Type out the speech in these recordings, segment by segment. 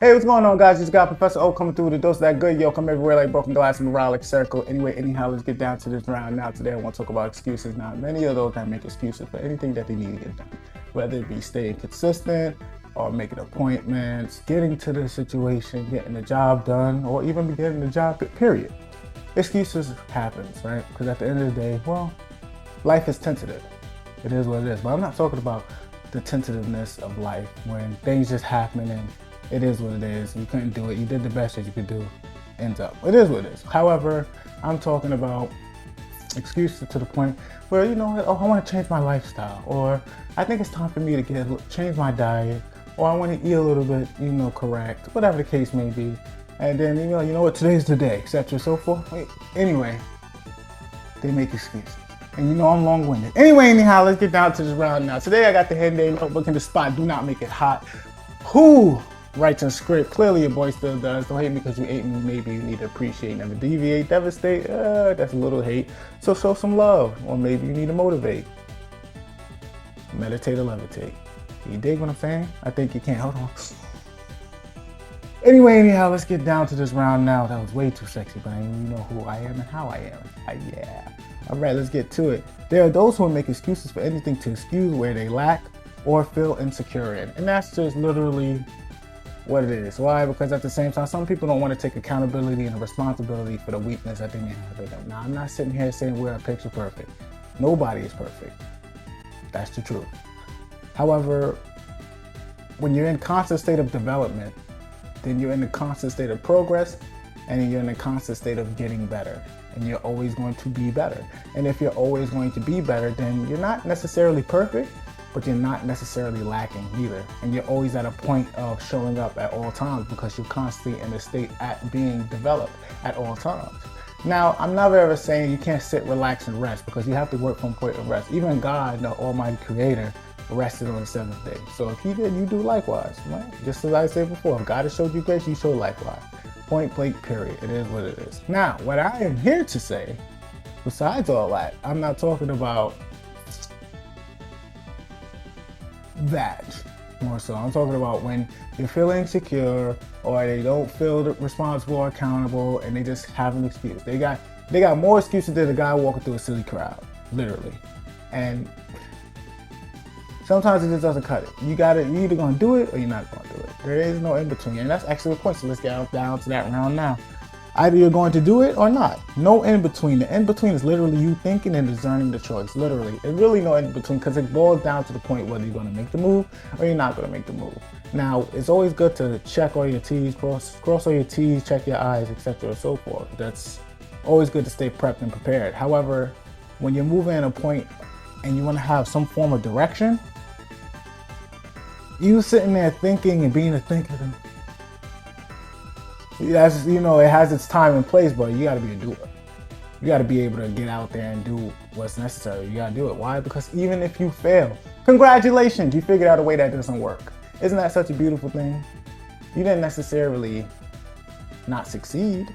Hey, what's going on, guys? Just got Professor O coming through with a dose of that good. Yo, come everywhere like broken glass and morale like circle. Anyway, anyhow, let's get down to this round now. Today, I want to talk about excuses. Now, many of those that make excuses for anything that they need to get done, whether it be staying consistent or making appointments, getting to the situation, getting the job done, or even getting the job, period. Excuses happens, right? Because at the end of the day, well, life is tentative. It is what it is. But I'm not talking about the tentativeness of life when things just happen and it is what it is. You couldn't do it. You did the best that you could do. Ends up. It is what it is. However, I'm talking about excuses to the point where, oh, I want to change my lifestyle, or I think it's time for me to change my diet, or I want to eat a little bit, correct, whatever the case may be. And then, you know what, today's the day, etc. so forth. Anyway, they make excuses. And I'm long-winded. Anyway, anyhow, let's get down to this round now. Today I got the head day notebook in the spot. Do not make it hot. Who writes a script? Clearly your boy still does. Don't hate me because you ate me. Maybe you need to appreciate, never deviate, devastate. That's a little hate. So show some love. Or maybe you need to motivate. Meditate or levitate. You dig what I'm saying? I think you can. Hold on. Anyway, anyhow, let's get down to this round now. That was way too sexy, but you know who I am and how I am. Yeah. All right, let's get to it. There are those who make excuses for anything to excuse where they lack or feel insecure in. And that's just literally what it is. Why? Because at the same time, some people don't want to take accountability and responsibility for the weakness that they may have in them. Now, I'm not sitting here saying we're a picture perfect. Nobody is perfect. That's the truth. However, when you're in constant state of development, then you're in a constant state of progress, and you're in a constant state of getting better. And you're always going to be better. And if you're always going to be better, then you're not necessarily perfect, but you're not necessarily lacking either. And you're always at a point of showing up at all times because you're constantly in a state at being developed at all times. Now, I'm never ever saying you can't sit, relax, and rest, because you have to work from point of rest. Even God, the Almighty Creator, rested on the seventh day. So if He did, you do likewise, right? Just as I said before, if God has showed you grace, you show likewise. Point blank, period. It is what it is. Now, what I am here to say, besides all that, I'm not talking about that more so. I'm talking about when you're feeling insecure or they don't feel responsible or accountable and they just have an excuse. They got more excuses than a guy walking through a silly crowd, literally. And sometimes it just doesn't cut it. You're either gonna do it or you're not gonna do it. There is no in between, and that's actually the point. So let's get down to that round now. Either you're going to do it or not. No in between. The in between is literally you thinking and discerning the choice. Literally, there's really no in between because it boils down to the point whether you're going to make the move or you're not going to make the move. Now, it's always good to check all your T's, cross all your T's, check your I's, etc. and so forth. That's always good to stay prepped and prepared. However, when you're moving at a point and you want to have some form of direction, you sitting there thinking and being a thinker, that's, it has its time and place, but you got to be a doer. You got to be able to get out there and do what's necessary. You got to do it. Why? Because even if you fail, congratulations, you figured out a way that doesn't work. Isn't that such a beautiful thing? You didn't necessarily not succeed.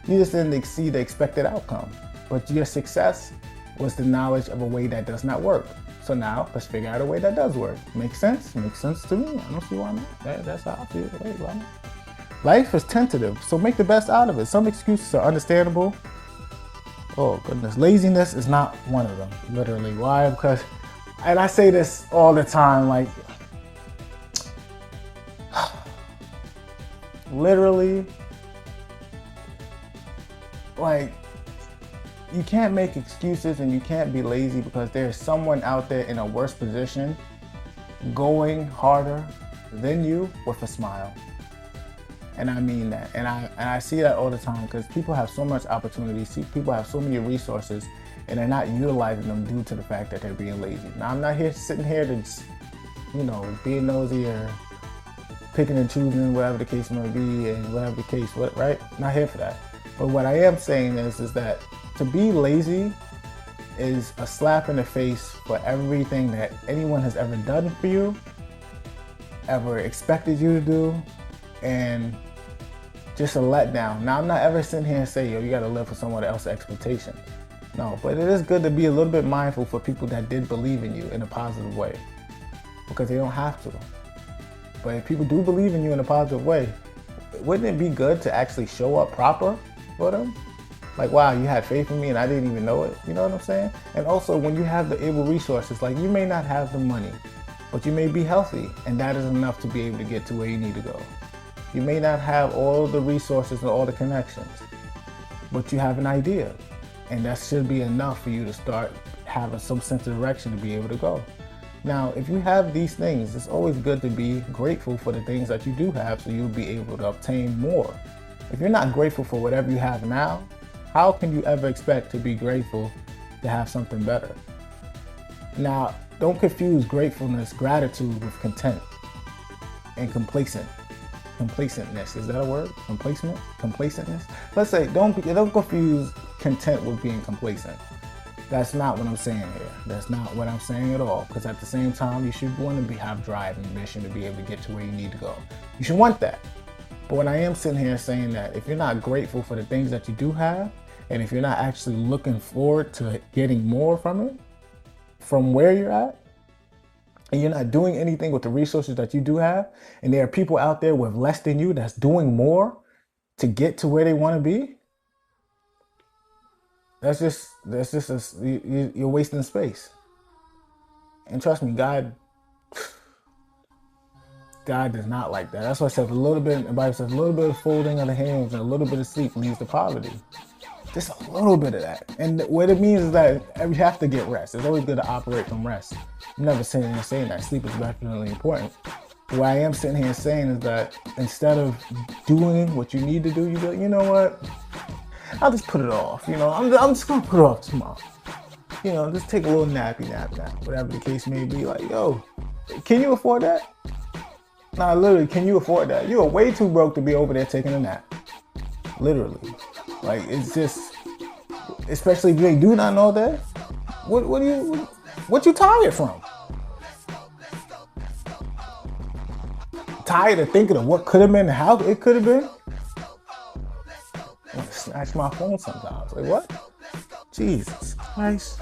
You just didn't exceed the expected outcome. But your success was the knowledge of a way that does not work. So now let's figure out a way that does work. Makes sense? Makes sense to me. I don't see why not. That's how I feel. Wait, why not? Life is tentative, so make the best out of it. Some excuses are understandable. Oh goodness, laziness is not one of them, literally. Why? Because, and I say this all the time, like, literally, like, you can't make excuses and you can't be lazy because there's someone out there in a worse position going harder than you with a smile. And I mean that. And I see that all the time because people have so much opportunity. People have so many resources and they're not utilizing them due to the fact that they're being lazy. Now, I'm not sitting here to, being nosy or picking and choosing whatever the case may be and whatever the case, right? Not here for that. But what I am saying is that to be lazy is a slap in the face for everything that anyone has ever done for you, ever expected you to do, and just a letdown. Now, I'm not ever sitting here and say, yo, you gotta live for someone else's expectations. No, but it is good to be a little bit mindful for people that did believe in you in a positive way, because they don't have to. But if people do believe in you in a positive way, wouldn't it be good to actually show up proper for them? Like, wow, you had faith in me and I didn't even know it. You know what I'm saying? And also, when you have the able resources, like, you may not have the money, but you may be healthy, and that is enough to be able to get to where you need to go. You may not have all the resources and all the connections, but you have an idea, and that should be enough for you to start having some sense of direction to be able to go. Now, if you have these things, it's always good to be grateful for the things that you do have, so you'll be able to obtain more. If you're not grateful for whatever you have now, how can you ever expect to be grateful to have something better? Now, don't confuse gratefulness, gratitude with content and complacentness. Is that a word? Complacentness? Let's say, don't confuse content with being complacent. That's not what I'm saying here. That's not what I'm saying at all. Because at the same time, you should want to have drive and mission to be able to get to where you need to go. You should want that. But when I am sitting here saying that, if you're not grateful for the things that you do have, and if you're not actually looking forward to getting more from it, from where you're at, and you're not doing anything with the resources that you do have, and there are people out there with less than you that's doing more to get to where they want to be, you're wasting space. And trust me, God does not like that. That's why I said the Bible says a little bit of folding of the hands and a little bit of sleep leads to poverty. Just a little bit of that. And what it means is that you have to get rest. It's always good to operate from rest. I'm never sitting here saying that sleep is definitely important. What I am sitting here saying is that instead of doing what you need to do, you go, you know what? I'll just put it off. You know, I'm just gonna put it off tomorrow. You know, just take a little nap, whatever the case may be. Like, yo, can you afford that? Nah, literally, can you afford that? You are way too broke to be over there taking a nap. Literally. Like, it's just, especially if they do not know that, what you tired from? Tired of thinking of what could have been and how it could have been? I want to snatch my phone sometimes. Like, what? Jesus Christ.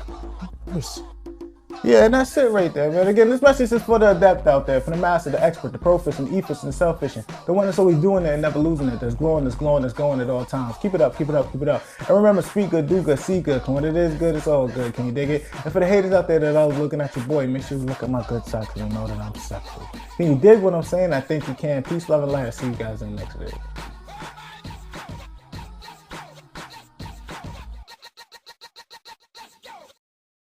Yeah, and that's it right there, man. Again, this message is for the adept out there, for the master, the expert, the pro-fishing, e-fishing, the self-fishing, the one that's always doing it and never losing it, that's glowing, that's going at all times. Keep it up, keep it up, keep it up. And remember, speak good, do good, see good. When it is good, it's all good. Can you dig it? And for the haters out there that I was looking at your boy, make sure you look at my good side because you know that I'm sexy. Can you dig what I'm saying? I think you can. Peace, love, and light. I'll see you guys in the next video.